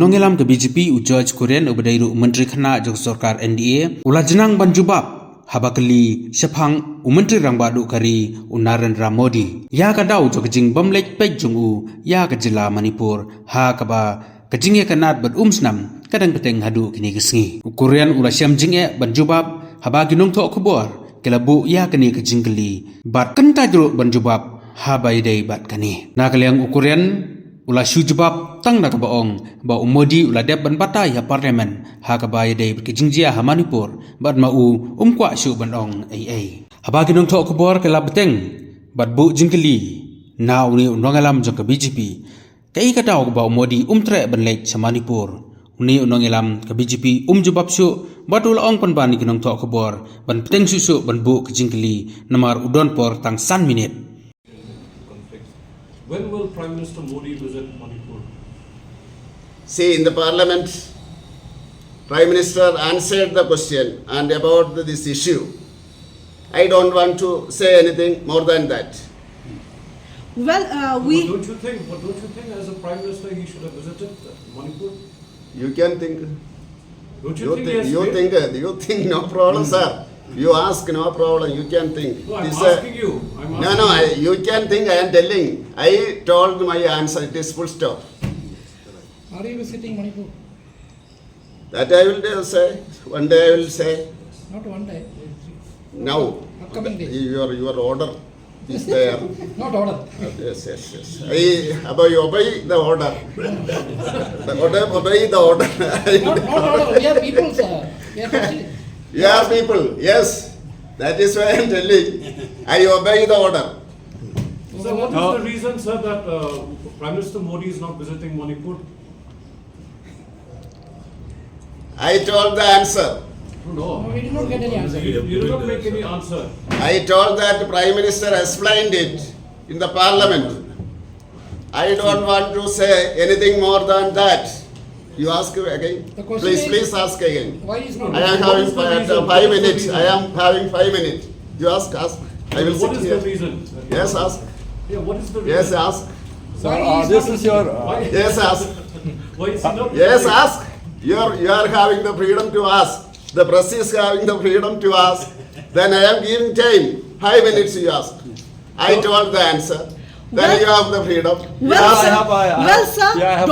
unongelam ke BJP u George Korean ubadairu Myntri khana jog sorkar NDA ula Jnang ban jubab habakali shapang Myntri rangbadu kari Narendra Modi ya ka daw jog jingbym leit pek jungu ya ka Jylla Manipur ha ka ba kajinge kanat bad snam kadang peteng hadu kini kesngi Korean ula syam jinge ban jubab habagi nong tho khobor kelabu ya kini kajingkeli bat kenta jro ban jubab habai dei bat kani nakaliang Korean ula shu jubab tang na kabaong ba Modi ula deb ban batai ha parliament ha kabai dei kajingjia ha Manipur bat mau kwa shu ban ong ai habagi nong tho khobor kala beteng bat bu jingkeli na uni unongalam jong ka BJP kai ka daw ba Modi tre ban leit sa Manipur uni unongalam ka BJP jubab shu bat ula ong pan bani kinong tho khobor ban peteng su ban bu kajingkeli namar udon por tang san minute. When will Prime Minister Modi visit Manipur? See, in the parliament, Prime Minister answered the question and about this issue. I don't want to say anything more than that. Well, Don't you think as a Prime Minister he should have visited Manipur? You can think. Don't you think he has You think no problem, sir. You ask, no problem. You can think. No, I'm This, asking you. You can think. I am telling. I told my answer. It is full stop. Are you visiting Manipur? That I will say. One day I will say. Not one day. Upcoming Now, day. your order is there. Not order. Yes. I obey the order. Obey the order. Not order. We are people, sir. We are people. Yeah, people. Yes, that is why I am telling. I obey the order. So what is the reason, sir, that Prime Minister Modi is not visiting Manipur? I told the answer. No. We did not get any answer. You did not make any answer. I told that the Prime Minister explained it in the parliament. I don't want to say anything more than that. You ask again. The question is- Please ask again. Why is not? I am What having is the reason? 5 minutes. I am having 5 minutes. You ask. I will What sit is here. the reason? Yes, ask. Yeah, what is the reason? Yes, ask. Why is This not is your. Why? Yes, ask. Why is he not Yes, visiting? ask. You are having the freedom to ask. The press is having the freedom to ask. Then I am giving time. 5 minutes you ask. I told the answer. Then Well- you have the freedom. You well, ask. sir, I have- sir, yeah, I have-